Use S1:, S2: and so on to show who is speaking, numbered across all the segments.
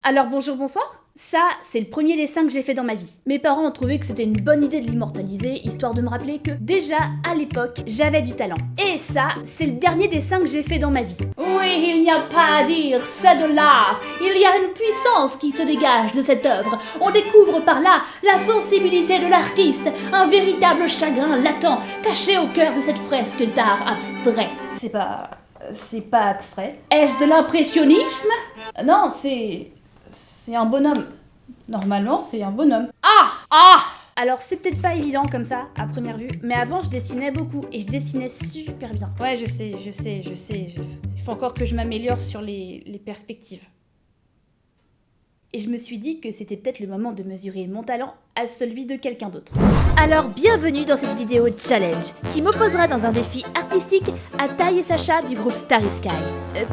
S1: Alors bonjour, bonsoir. Ça, c'est le premier dessin que j'ai fait dans ma vie. Mes parents ont trouvé que c'était une bonne idée de l'immortaliser, histoire de me rappeler que, déjà, à l'époque, j'avais du talent. Et ça, c'est le dernier dessin que j'ai fait dans ma vie. Oui, il n'y a pas à dire, c'est de l'art. Il y a une puissance qui se dégage de cette œuvre. On découvre par là la sensibilité de l'artiste, un véritable chagrin latent, caché au cœur de cette fresque d'art abstrait. C'est pas abstrait. Est-ce de l'impressionnisme? Non, c'est un bonhomme. Normalement, c'est un bonhomme. Ah! Alors, c'est peut-être pas évident comme ça, à première vue, mais avant, je dessinais beaucoup, et je dessinais super bien. Ouais, je sais. Il faut encore que je m'améliore sur les perspectives. Et je me suis dit que c'était peut-être le moment de mesurer mon talent à celui de quelqu'un d'autre. Alors bienvenue dans cette vidéo challenge, qui m'opposera dans un défi artistique à Tai et Sacha du groupe Starry Sky.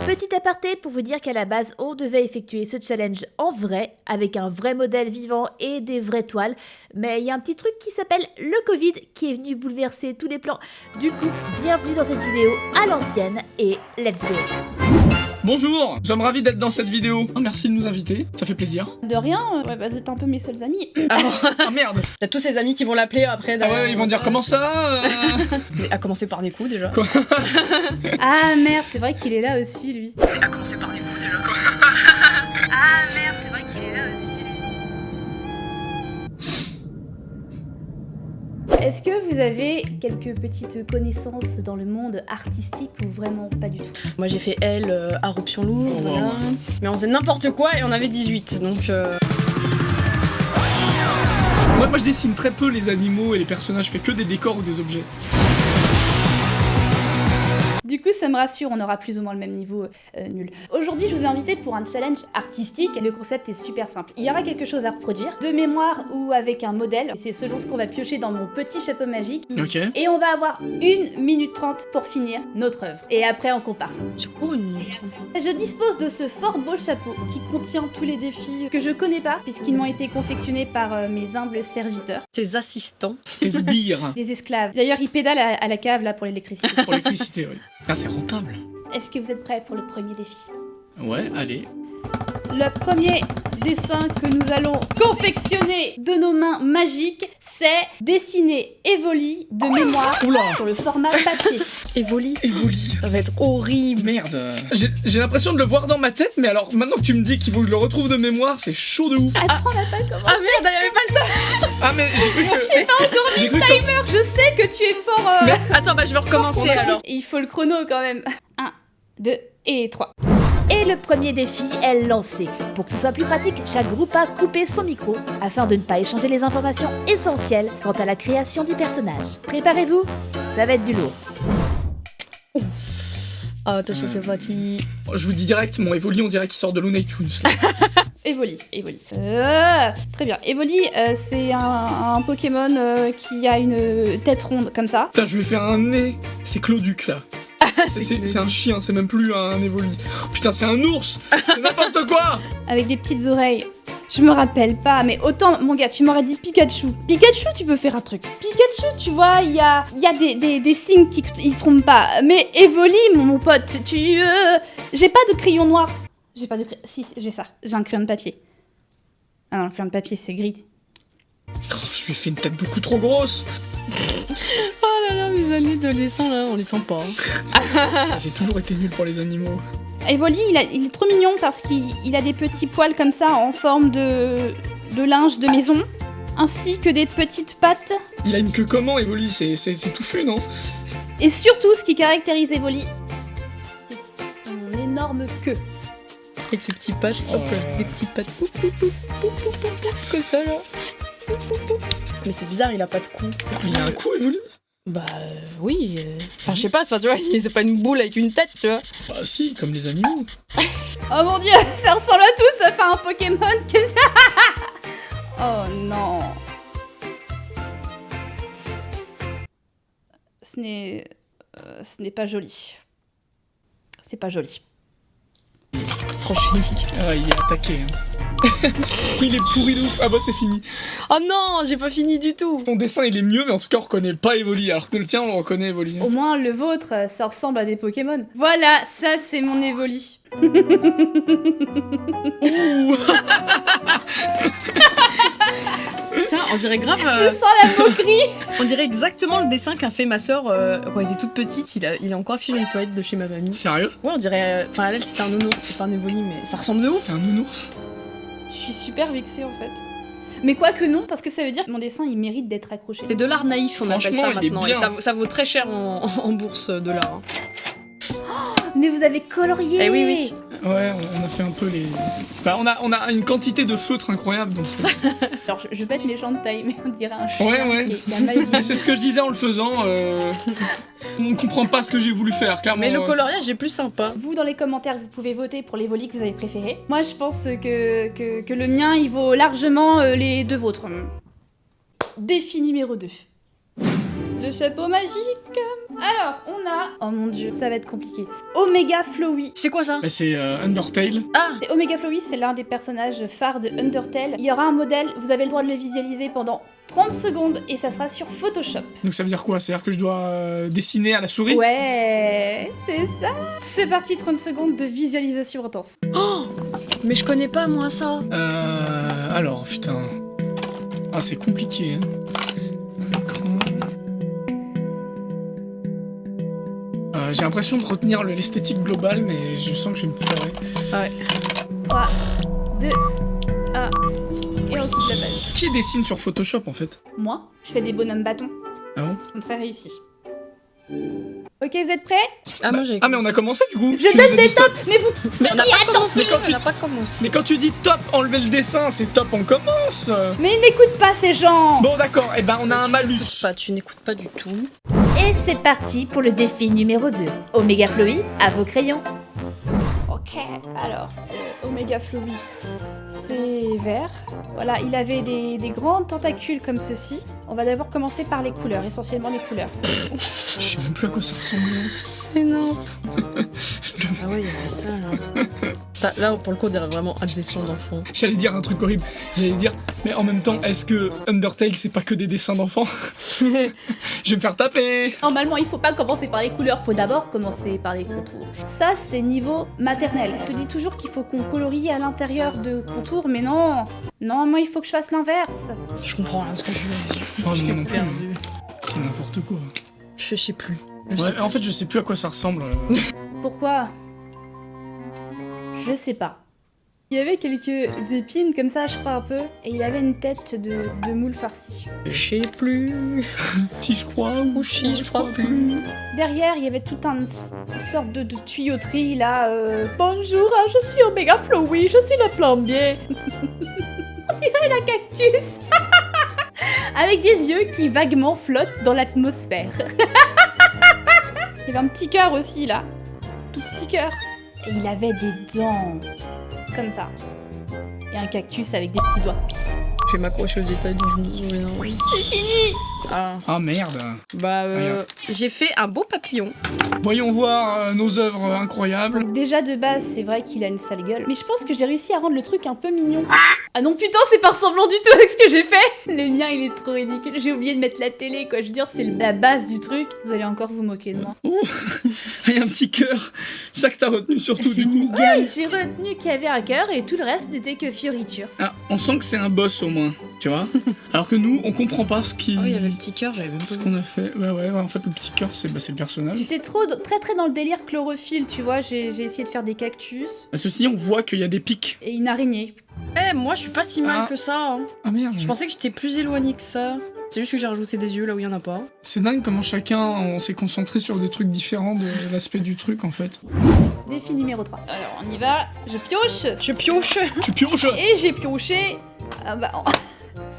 S1: Petit aparté pour vous dire qu'à la base, on devait effectuer ce challenge en vrai, avec un vrai modèle vivant et des vraies toiles, mais il y a un petit truc qui s'appelle le Covid qui est venu bouleverser tous les plans. Du coup, bienvenue dans cette vidéo à l'ancienne et let's go!
S2: Bonjour, nous sommes ravis d'être dans cette vidéo. Merci de nous inviter, ça fait plaisir.
S1: De rien, ouais, bah, vous êtes un peu mes seuls amis.
S2: Ah merde.
S3: Il y a tous ses amis qui vont l'appeler après.
S2: Ah ouais, ils vont dire comment ça
S3: Mais à commencer par des coups déjà.
S2: Quoi?
S1: Ah merde, c'est vrai qu'il est là aussi lui.
S3: À commencer par des coups déjà.
S1: Ah merde, c'est vrai qu'il est là aussi lui. Est-ce que vous avez quelques petites connaissances dans le monde artistique ou vraiment pas du tout?
S3: Moi j'ai fait Elle, Arruption Lourde,
S2: Oh,
S3: voilà.
S2: wow.
S3: Mais on faisait n'importe quoi et on avait 18, donc
S2: Moi je dessine très peu les animaux et les personnages, je fais que des décors ou des objets.
S1: Du coup, ça me rassure, on aura plus ou moins le même niveau nul. Aujourd'hui, je vous ai invité pour un challenge artistique. Le concept est super simple. Il y aura quelque chose à reproduire, de mémoire ou avec un modèle. C'est selon ce qu'on va piocher dans mon petit chapeau magique.
S2: Ok.
S1: Et on va avoir 1 minute 30 pour finir notre œuvre. Et après, on compare.
S3: c'est quoi une minute?
S1: Je dispose de ce fort beau chapeau qui contient tous les défis que je connais pas, puisqu'ils m'ont été confectionnés par mes humbles serviteurs.
S3: Ses assistants.
S2: Des sbires.
S1: Des esclaves. D'ailleurs, ils pédalent à la cave là pour l'électricité.
S2: Pour l'électricité, oui. Ah, c'est rentable.
S1: Est-ce que vous êtes prêts pour le premier défi?
S2: Ouais, allez.
S1: Le premier dessin que nous allons confectionner de nos mains magiques, c'est dessiner Evoli de mémoire
S2: Oula.
S1: sur le format papier.
S3: Evoli.
S2: Evoli.
S3: Ça va être horrible.
S2: Merde. J'ai l'impression de le voir dans ma tête, mais alors maintenant que tu me dis qu'il faut que je le retrouve de mémoire, c'est chaud de ouf.
S1: Attends, on n'a pas commencé.
S3: Ah merde, il y avait pas le temps.
S2: Ah mais j'ai cru que...
S1: C'est pas encore
S2: J'ai
S1: mis
S2: cru
S1: le
S2: que...
S1: timer, je sais que tu es fort...
S3: Attends, bah je vais recommencer alors.
S1: Il faut le chrono quand même. 1, 2 et 3. Et le premier défi est lancé. Pour que ce soit plus pratique, chaque groupe a coupé son micro afin de ne pas échanger les informations essentielles quant à la création du personnage. Préparez-vous, ça va être du lourd.
S3: Ah, attention, c'est parti.
S2: Je vous dis direct, mon Evoli on dirait qu'il sort de Looney Tunes.
S1: Evoli. Très bien. Evoli, c'est un Pokémon qui a une tête ronde comme ça.
S2: Putain, je vais faire un nez. C'est Cloduc là. C'est un chien, c'est même plus un Evoli. Oh, putain, c'est un ours. C'est n'importe quoi.
S1: Avec des petites oreilles. Je me rappelle pas, mais autant, mon gars, tu m'aurais dit Pikachu. Pikachu, tu peux faire un truc. Pikachu, tu vois, il y a des signes qui ils trompent pas. Mais Evoli, mon pote, j'ai pas de crayon noir. J'ai pas de crayon... Si, j'ai ça. J'ai un crayon de papier. Ah non, le crayon de papier, c'est gris.
S2: Oh, je lui ai fait une tête beaucoup trop grosse.
S3: Oh là là, mes années de dessin là, on les sent pas.
S2: J'ai toujours été nul pour les animaux.
S1: Evoli, il est trop mignon parce qu'il a des petits poils comme ça en forme de linge de maison, ainsi que des petites pattes.
S2: Il a une queue comment, Evoli? C'est touffu, non?
S1: Et surtout, ce qui caractérise Evoli, c'est son énorme queue.
S3: Avec ses petits pattes,
S2: Oh.
S3: des petits pattes. Que ça là. Mais c'est bizarre, il a pas de cou.
S2: Il a un coup, Evoli?
S3: Bah oui. Enfin, je sais pas, tu vois, c'est pas une boule avec une tête, tu vois.
S2: Bah si, comme les animaux.
S1: Oh mon dieu, ça ressemble à tout, ça fait un Pokémon que ça. Oh non. Ce n'est pas joli. C'est pas joli.
S3: Trop chimique.
S2: Ah, il est attaqué. Hein. Il est pourri de ouf. Ah bah c'est fini.
S3: Oh non, j'ai pas fini du tout.
S2: Ton dessin il est mieux, mais en tout cas on reconnaît pas Evoli, alors que le tien on le reconnaît Evoli.
S1: Au moins, le vôtre, ça ressemble à des Pokémon. Voilà, ça c'est mon Evoli.
S2: Ouh.
S3: Putain, on dirait grave.
S1: Je sens la moquerie.
S3: On dirait exactement le dessin qu'a fait ma soeur quand elle était toute petite. Il est encore affiché dans les toilettes de chez ma mamie.
S2: Sérieux?
S3: Ouais, on dirait. Enfin, elle, c'était un nounours, c'était pas un Evoli, mais ça ressemble de ouf.
S2: C'est un nounours.
S1: Je suis super vexée en fait. Mais quoi que non, parce que ça veut dire que mon dessin il mérite d'être accroché.
S3: C'est de l'art naïf, on appelle ça
S2: Franchement, il est
S3: maintenant.
S2: bien.
S3: Et ça vaut très cher en bourse de l'art.
S1: Mais vous avez colorié.
S3: Eh oui, oui.
S2: Ouais, on a fait un peu les. Bah, on a une quantité de feutres incroyable, donc c'est.
S1: Alors je vais pas être méchant de taille, mais on dirait un chien
S2: Ouais.
S1: qui a mal vieilli.
S2: C'est ce que je disais en le faisant. On comprend pas ce que j'ai voulu faire, clairement.
S3: Mais le coloriage est plus sympa.
S1: Vous, dans les commentaires, vous pouvez voter pour les volis que vous avez préférés. Moi, je pense que le mien, il vaut largement les deux vôtres. Défi numéro 2. Le chapeau magique. Alors, on a... Oh mon dieu, ça va être compliqué. Omega Flowey.
S3: C'est quoi ça?
S2: Bah, c'est Undertale.
S3: Ah,
S1: Omega Flowey, c'est l'un des personnages phares de Undertale. Il y aura un modèle, vous avez le droit de le visualiser pendant 30 secondes et ça sera sur Photoshop.
S2: Donc ça veut dire quoi? C'est-à-dire que je dois dessiner à la souris?
S1: Ouais, c'est ça. C'est parti, 30 secondes de visualisation intense.
S3: mais je connais pas moi ça.
S2: Alors, putain. Ah, c'est compliqué, hein. Écran. J'ai l'impression de retenir l'esthétique globale, mais je sens que je vais me foirer.
S3: Ouais.
S1: 3, 2, 1, et on coupe la page.
S2: Qui dessine sur Photoshop, en fait?
S1: Moi, je fais des bonhommes bâtons.
S2: Ah bon?
S1: Ils sont très réussis. Ok, vous êtes prêts?
S3: Ah, moi j'ai.
S2: Ah, mais on a commencé, du coup.
S1: Je donne des tops, mais vous...
S3: Mais on n'a pas commencé.
S2: Mais quand tu-
S3: On n'a pas commencé.
S2: Mais quand tu dis top, enlever le dessin, c'est top, on commence.
S1: Mais ils n'écoutent pas ces gens.
S2: Bon, d'accord, et ben on a un malus.
S3: Tu n'écoutes pas du tout.
S1: Et c'est parti pour le défi numéro 2. Omega Flowey, à vos crayons. Ok, alors, Omega Flowey, c'est vert. Voilà, il avait des grandes tentacules comme ceci. On va d'abord commencer par les couleurs, essentiellement les couleurs.
S2: Je sais même plus à quoi ça ressemble.
S3: C'est énorme. Ah ouais, il y avait ça là. Là, pour le coup, on dirait vraiment un dessin d'enfant.
S2: J'allais dire un truc horrible. J'allais dire, mais en même temps, est-ce que Undertale c'est pas que des dessins d'enfants? Je vais me faire taper.
S1: Normalement, il faut pas commencer par les couleurs, faut d'abord commencer par les contours. Ça, c'est niveau maternel. On te dit toujours qu'il faut qu'on colorie à l'intérieur de contours, mais non. Non, moi, il faut que je fasse l'inverse.
S3: Je comprends rien de ce que je veux.
S2: Oh,
S3: Je
S2: moi
S3: suis
S2: non plus.
S3: perdue.
S2: C'est n'importe quoi.
S3: Je sais plus. Je sais
S2: Ouais,
S3: plus.
S2: en fait, je sais plus à quoi ça ressemble.
S1: Pourquoi? Je sais pas. Il y avait quelques épines comme ça, je crois un peu, et il avait une tête de moule farci.
S3: Je sais plus.
S2: Si je crois ou
S3: si je crois plus.
S1: Derrière, il y avait toute une sorte de tuyauterie là. Bonjour, je suis Omega Flowey, je suis le plombier. On dirait la cactus. Avec des yeux qui vaguement flottent dans l'atmosphère. Il y avait un petit cœur aussi là. Tout petit cœur. Et il avait des dents. Comme ça. Et un cactus avec des petits doigts.
S3: Je vais m'accrocher aux détails dont je me souviens.
S1: C'est fini.
S3: Ah.
S2: Ah merde.
S3: Bah,
S2: Regarde.
S3: j'ai fait un beau papillon.
S2: Voyons voir nos œuvres incroyables.
S1: Donc déjà de base, c'est vrai qu'il a une sale gueule. Mais je pense que j'ai réussi à rendre le truc un peu mignon. Ah non putain, c'est pas ressemblant du tout avec ce que j'ai fait. Le mien, il est trop ridicule. J'ai oublié de mettre la télé, quoi. Je veux dire, c'est la base du truc. Vous allez encore vous moquer de moi.
S2: Il y a un petit cœur. C'est ça que t'as retenu surtout du coup.
S1: Ouais, j'ai retenu qu'il y avait un cœur et tout le reste n'était que fioriture.
S2: Ah, on sent que c'est un boss au moins, tu vois. Alors que nous, on comprend pas ce qui.
S3: Oh, il y avait le petit cœur, j'avais même pas
S2: Ce
S3: vu.
S2: qu'on a fait. Ouais, en fait, le petit cœur, c'est le personnage.
S1: J'étais très dans le délire chlorophylle, tu vois. J'ai essayé de faire des cactus
S2: Ceci dit, on voit qu'il y a des pics.
S1: et une araignée.
S3: Eh, moi, je suis pas si mal
S2: Ah.
S3: que ça. Hein.
S2: Ah merde.
S3: Je pensais que j'étais plus éloignée que ça. C'est juste que j'ai rajouté des yeux là où il y en a pas.
S2: C'est dingue comment chacun, on s'est concentré sur des trucs différents de l'aspect du truc en fait.
S1: Défi numéro 3. Alors on y va. Je pioche.
S3: Je pioche.
S2: Tu pioches.
S1: Et j'ai pioché.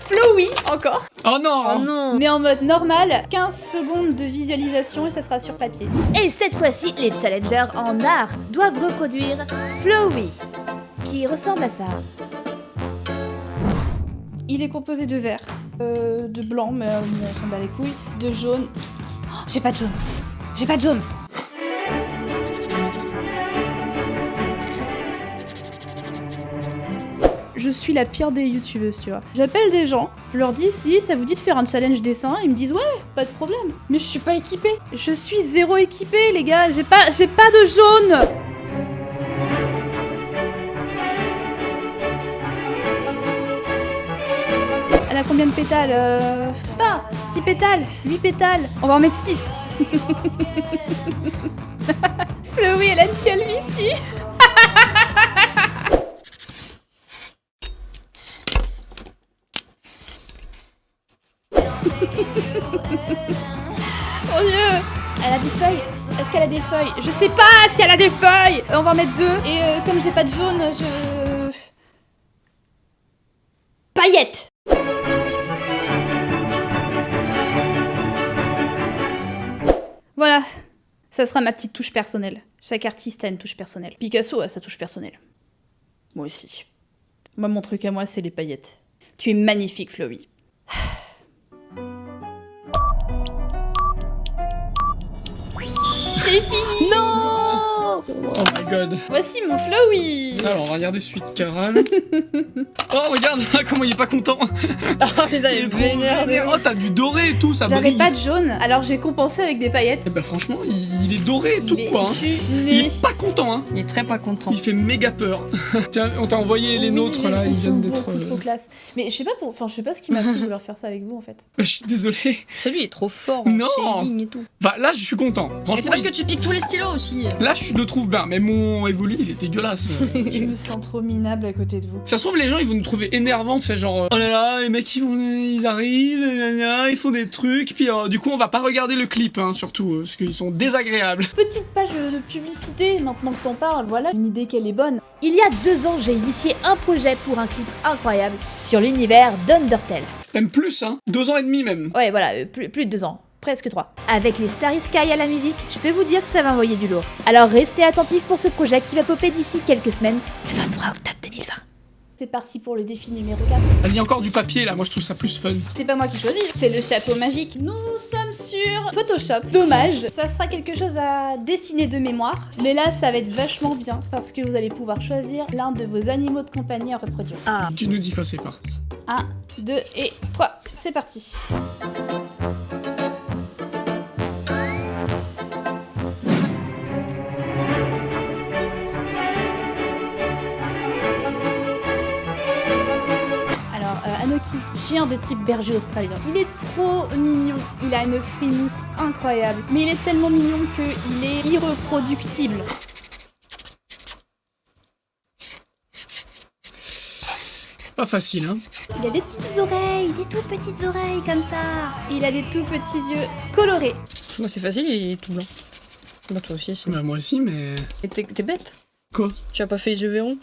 S1: Flowey encore.
S2: Oh non.
S3: Oh non.
S1: Mais en mode normal, 15 secondes de visualisation et ça sera sur papier. Et cette fois-ci, les challengers en art doivent reproduire Flowey, qui ressemble à ça. Il est composé de vert, de blanc, mais on s'en bat les couilles, de jaune. Oh, j'ai pas de jaune. J'ai pas de jaune. je suis la pire des youtubeuses, tu vois. J'appelle des gens, je leur dis si ça vous dit de faire un challenge dessin, ils me disent ouais, pas de problème. Mais je suis pas équipée. Je suis zéro équipée, les gars, j'ai pas de jaune. Elle a combien de pétales? Pas 6 pétales, 8 pétales. On va en mettre 6. Chloé, elle a une calvitie. Oh Dieu. Elle a des feuilles. Est-ce qu'elle a des feuilles? Je sais pas si elle a des feuilles. On va en mettre 2. Et comme j'ai pas de jaune, je... Paillettes. Voilà, ça sera ma petite touche personnelle. Chaque artiste a une touche personnelle. Picasso a sa touche personnelle. Moi aussi. Moi, mon truc à moi, c'est les paillettes. Tu es magnifique, Flowey. C'est fini. Non.
S2: Oh my god.
S1: Voici mon Flowey.
S2: Alors, on va regarder suite Caral. Oh, regarde comment il est pas content.
S3: Ah, putain, il est trop
S2: vénère. Oh, t'as du doré et tout, ça
S1: J'avais
S2: brille.
S1: pas de jaune, alors j'ai compensé avec des paillettes.
S2: Eh bah franchement, il est doré et tout,
S1: Il est
S2: quoi. Hein. Il
S1: né.
S2: est pas content, hein.
S3: Il est très pas content.
S2: Il fait méga peur. Tiens, on t'a envoyé les nôtres, là, ils viennent d'être...
S1: beaucoup trop classe. Mais je sais pas ce qui m'a fait de vouloir faire ça avec vous, en fait.
S2: Je suis désolé.
S3: Celui est trop fort.
S2: Non.
S3: Shading et tout.
S2: Enfin, là, je suis content.
S3: Et
S2: Franchement,
S3: c'est parce que tu piques tous les stylos aussi.
S2: là, je le trouve bien, mais mon Evoli, il est dégueulasse.
S1: Je me sens trop minable à côté de vous.
S2: Ça se trouve, les gens, ils vont nous trouver énervants, c'est genre... Oh là là, les mecs, ils arrivent, ils font des trucs, puis du coup, on va pas regarder le clip, hein, surtout, parce qu'ils sont désagréables.
S1: Petite page de publicité, maintenant que t'en parles, voilà une idée qu'elle est bonne. Il y a 2 ans, j'ai initié un projet pour un clip incroyable sur l'univers d'Undertale.
S2: Même plus, hein. 2 ans et demi, même.
S1: Ouais, voilà, plus de 2 ans. Presque 3. Avec les Starry Sky à la musique, je peux vous dire que ça va envoyer du lourd. Alors restez attentifs pour ce projet qui va popper d'ici quelques semaines, le 23 octobre 2020. C'est parti pour le défi numéro 4.
S2: Vas-y, encore du papier, là, moi, je trouve ça plus fun.
S1: C'est pas moi qui choisis, c'est le chapeau magique. Nous sommes sur Photoshop. Dommage, ça sera quelque chose à dessiner de mémoire. Mais là, ça va être vachement bien parce que vous allez pouvoir choisir l'un de vos animaux de compagnie à reproduire.
S3: Ah.
S2: Tu nous dis quand c'est parti.
S1: 1, 2 et 3, c'est parti. Anoki, chien de type berger australien. Il est trop mignon, il a une frimousse incroyable, mais il est tellement mignon qu'il est irreproductible.
S2: Pas facile, hein.
S1: Il a des petites oreilles, des tout petites oreilles comme ça. Il a des tout petits yeux colorés.
S3: Moi, c'est facile, il est tout blanc. Bah, toi aussi, c'est.
S2: Bah, moi aussi, mais...
S3: Et t'es bête?
S2: Quoi?
S3: Tu as pas fait les yeux verrons?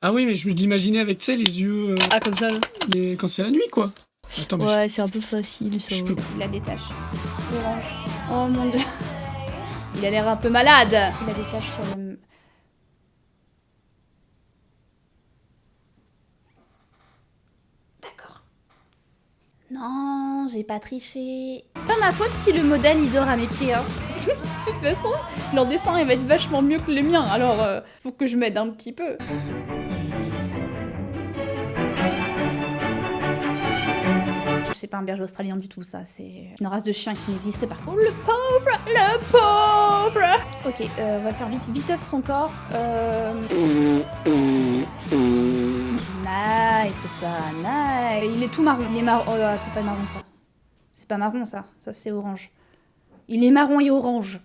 S2: Ah oui, mais je me l'imaginais avec, tu sais, les yeux...
S3: Ah, comme ça, là?
S2: Quand c'est la nuit, quoi. Attends, mais
S3: Ouais, c'est un peu facile, ça.
S2: je peux...
S1: Il a des taches orange. Oh mon dieu. Il a l'air un peu malade. Il a des taches sur le... D'accord. Non, j'ai pas triché. C'est pas ma faute si le modèle il dort à mes pieds, hein. De toute façon, leur dessin il va être vachement mieux que le mien, alors faut que je m'aide un petit peu. C'est pas un berger australien du tout, ça, c'est une race de chien qui n'existe pas. Oh le pauvre, le pauvre. Ok, on va faire viteuf son corps. Nice, c'est ça, nice. Il est tout marron, il est marron. Oh là, c'est pas marron ça. C'est pas marron ça, ça c'est orange. Il est marron et orange.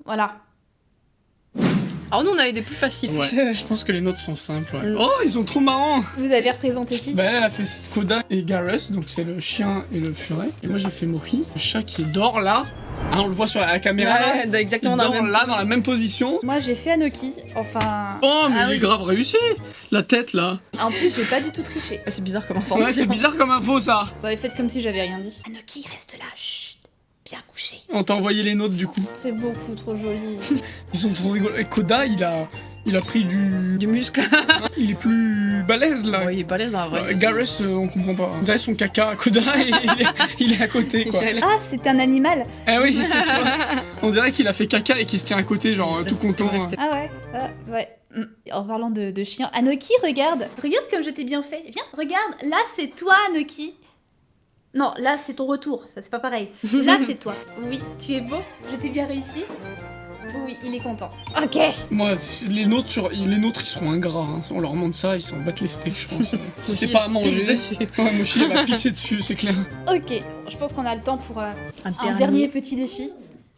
S1: Voilà.
S3: Alors nous on avait des plus faciles.
S2: Ouais, je pense que les nôtres sont simples, ouais.
S3: Mm.
S2: Oh, ils sont trop marrants.
S1: Vous avez représenté qui?
S2: Bah, elle a fait Skoda et Garrus, donc c'est le chien et le furet. Et moi j'ai fait Mohi, le chat qui dort là. Ah, on le voit sur la caméra là.
S3: Ouais, exactement
S2: Il
S3: dans
S2: dort
S3: la même...
S2: là, dans la même position.
S1: Moi j'ai fait Anoki, enfin...
S2: Oh, mais
S3: Ah
S2: il est
S3: oui.
S2: grave réussi. La tête là.
S1: En plus j'ai pas du tout triché.
S3: Ah, c'est bizarre comme information.
S2: Ouais, c'est bizarre comme info ça.
S1: Bah faites comme si j'avais rien dit. Anoki reste là, chut, bien couché.
S2: On t'a envoyé les nôtres du coup.
S1: C'est beaucoup trop joli.
S2: Ils sont trop rigolos. Et Koda, il a Il a pris
S3: Du muscle.
S2: Il est plus balèze là.
S3: Ouais, il est balèze dans la vraie vie.
S2: Garrus, on comprend pas. On dirait son caca à Koda et il est à côté quoi.
S1: Ah, c'est un animal.
S2: Ah oui, c'est toi. On dirait qu'il a fait caca et qu'il se tient à côté, genre tout content.
S1: Ah ouais, ouais. En parlant de chien, Anoki, regarde. Regarde comme je t'ai bien fait. Viens, regarde. Là, c'est toi, Anoki. Non, là, c'est ton retour. Ça, c'est pas pareil. Là, c'est toi. Oui, tu es beau. Je t'ai bien réussi. Oui, il est content. Ok.
S2: Moi, les nôtres, ils seront ingrats. Hein. On leur demande ça, ils s'en battent les steaks, je pense. Si c'est pas à manger. Ouais, Mochi, elle va pisser dessus, c'est clair.
S1: Ok, je pense qu'on a le temps pour un dernier petit défi.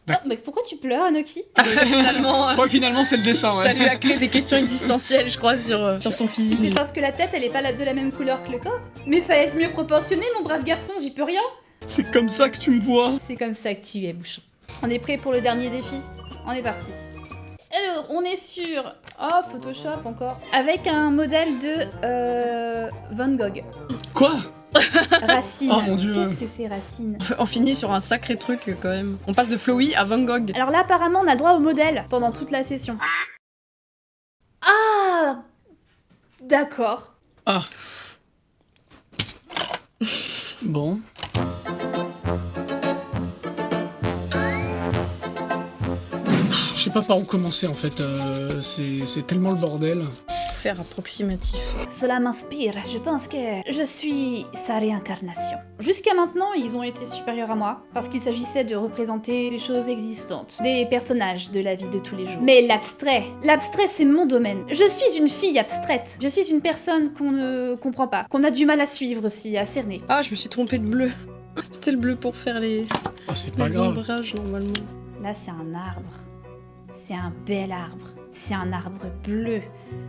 S1: Oh, mais pourquoi tu pleures, Anoki?
S3: Finalement,
S2: je crois que finalement, c'est le dessin, ouais.
S3: Ça lui a créé des questions existentielles, je crois, sur son physique.
S1: C'est parce que la tête, elle est pas de la même couleur que le corps. Mais fallait être mieux proportionné, mon brave garçon, j'y peux rien.
S2: C'est comme ça que tu me vois.
S1: C'est comme ça que tu es, bouchon. On est prêt pour le dernier défi? On est parti. Alors, on est sur... Oh, Photoshop encore. Avec un modèle de... Van Gogh.
S2: Quoi?
S1: Racine.
S2: Oh mon dieu.
S1: Qu'est-ce que c'est, Racine?
S3: On finit sur un sacré truc, quand même. On passe de Flowey à Van Gogh.
S1: Alors là, apparemment, on a le droit au modèle pendant toute la session. Ah! D'accord.
S2: Ah. Bon. Je sais pas par où commencer en fait, c'est tellement le bordel.
S3: Faire approximatif.
S1: Cela m'inspire, je pense que je suis sa réincarnation. Jusqu'à maintenant, ils ont été supérieurs à moi, parce qu'il s'agissait de représenter des choses existantes, des personnages de la vie de tous les jours. Mais l'abstrait c'est mon domaine. Je suis une fille abstraite, je suis une personne qu'on ne comprend pas, qu'on a du mal à suivre aussi, à cerner.
S3: Ah, je me suis trompée de bleu. C'était le bleu pour faire les ombrages, normalement.
S1: Là, c'est un arbre. C'est un bel arbre. C'est un arbre bleu.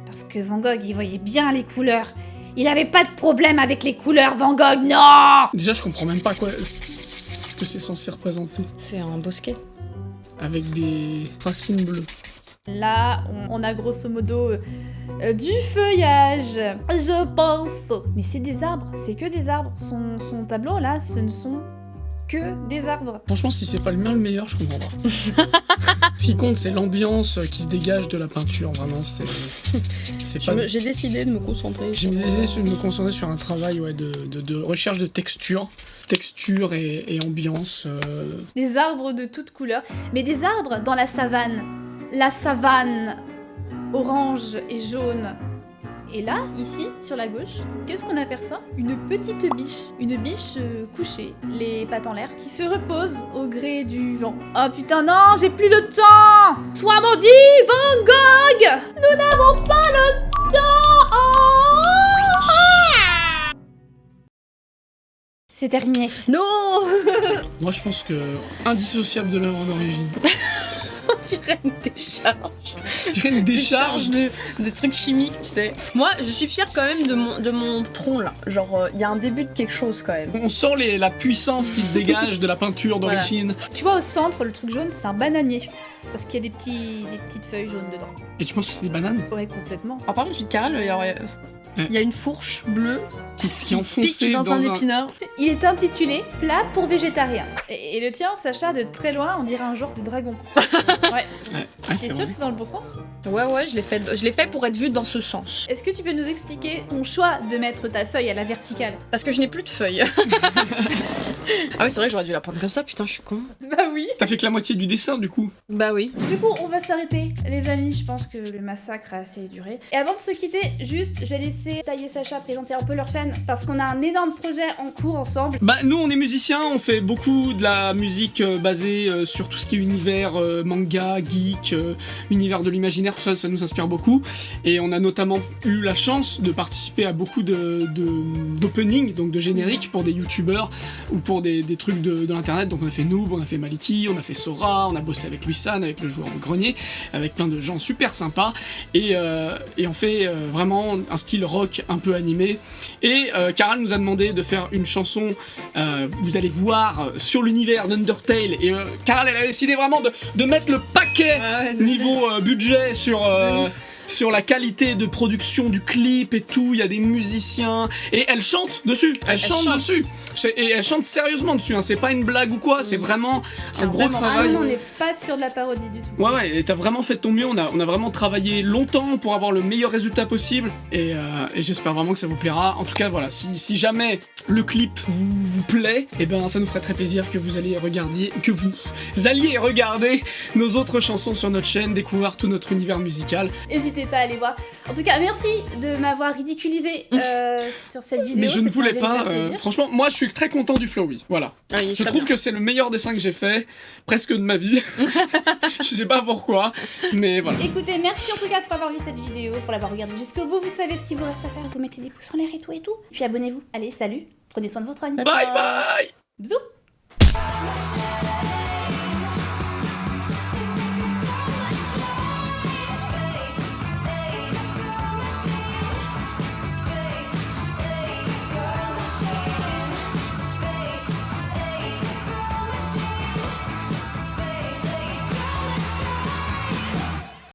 S1: Parce que Van Gogh, il voyait bien les couleurs. Il avait pas de problème avec les couleurs, Van Gogh, non!
S2: Déjà, je comprends même pas ce que c'est censé représenter.
S3: C'est un bosquet.
S2: Avec des racines bleues.
S1: Là, on a grosso modo du feuillage, je pense. Mais c'est des arbres, c'est que des arbres. Son tableau, là, ce ne sont que des arbres.
S2: Franchement, si c'est pas le mien le meilleur, je comprends pas. Ce qui compte, c'est l'ambiance qui se dégage de la peinture, vraiment, c'est pas...
S3: J'ai décidé de me concentrer.
S2: J'ai décidé de me concentrer sur un travail de recherche de texture et ambiance.
S1: Des arbres de toutes couleurs, mais des arbres dans la savane. La savane orange et jaune. Et là, ici, sur la gauche, qu'est-ce qu'on aperçoit? Une petite biche. Une biche couchée, les pattes en l'air, qui se repose au gré du vent. Oh putain, non, j'ai plus le temps! Sois maudit, Van Gogh! Nous n'avons pas le temps! Oh! C'est terminé.
S3: Non.
S2: Moi, je pense que indissociable de l'œuvre d'origine.
S3: On dirait une décharge.
S2: On dirait une décharge
S3: de trucs chimiques, tu sais. Moi, je suis fière quand même de mon tronc, là. Genre, il y a un début de quelque chose, quand même.
S2: On sent la puissance qui se dégage de la peinture d'origine.
S1: Voilà. Tu vois, au centre, le truc jaune, c'est un bananier. Parce qu'il y a des petites feuilles jaunes dedans.
S2: Et tu penses que c'est des bananes?
S1: Ouais, complètement.
S3: Alors, par contre, je suis Carole, il y a une fourche bleue
S2: qui enfoncée
S3: pique dans un épinard.
S1: Il est intitulé Plat pour végétariens. Et le tien, Sacha, de très loin, on dirait un genre de dragon. Ouais.
S2: C'est
S1: sûr que c'est dans le bon sens?
S3: Ouais, je l'ai fait pour être vue dans ce sens.
S1: Est-ce que tu peux nous expliquer ton choix de mettre ta feuille à la verticale?
S3: Parce que je n'ai plus de feuilles. Ah oui, c'est vrai que j'aurais dû la prendre comme ça, putain, je suis con.
S1: Bah oui.
S2: T'as fait que la moitié du dessin, du coup.
S3: Bah oui.
S1: Du coup, on va s'arrêter, les amis. Je pense que le massacre a assez duré. Et avant de se quitter, juste, j'ai laissé Taï et Sacha présenter un peu leur chaîne parce qu'on a un énorme projet en cours ensemble.
S2: Bah, nous, on est musiciens, on fait beaucoup de la musique basée sur tout ce qui est univers manga, geek, univers de l'imaginaire, tout ça, ça nous inspire beaucoup. Et on a notamment eu la chance de participer à beaucoup d'openings, donc de génériques pour des youtubeurs ou pour des trucs de l'internet. Donc on a fait Noob, on a fait Maliki, on a fait Sora, on a bossé avec Luisan, avec le joueur de grenier, avec plein de gens super sympas. Et on fait vraiment un style rock un peu animé. Et Caral nous a demandé de faire une chanson, vous allez voir, sur l'univers d'Undertale. Et Caral, elle a décidé vraiment de mettre le paquet niveau budget sur sur la qualité de production du clip et tout. Il y a des musiciens et elle chante dessus. Elle chante dessus. Et elle chante sérieusement dessus. Hein. C'est pas une blague ou quoi. C'est vraiment un gros travail.
S1: Ah non, on n'est pas sur de la parodie du tout.
S2: Ouais, et t'as vraiment fait de ton mieux. On a vraiment travaillé longtemps pour avoir le meilleur résultat possible. Et j'espère vraiment que ça vous plaira. En tout cas, voilà, si jamais le clip vous plaît, et ben ça nous ferait très plaisir que vous alliez regarder nos autres chansons sur notre chaîne, découvrir tout notre univers musical.
S1: N'hésitez pas à aller voir. En tout cas, merci de m'avoir ridiculisé sur cette vidéo.
S2: Mais je ne voulais
S1: fait
S2: pas.
S1: plaisir.
S2: Franchement, moi je suis très content du Flowey. Voilà.
S3: Ah, il est
S2: Je
S3: très
S2: trouve
S3: bien.
S2: que c'est le meilleur dessin que j'ai fait, presque de ma vie. Je sais pas pourquoi, mais voilà.
S1: Écoutez, merci en tout cas pour avoir vu cette vidéo, pour l'avoir regardée jusqu'au bout. Vous savez ce qu'il vous reste à faire. Vous mettez des pouces en l'air et tout et tout. Puis abonnez-vous. Allez, salut. Prenez soin de votre oeil.
S2: Bye bye.
S1: Bisous.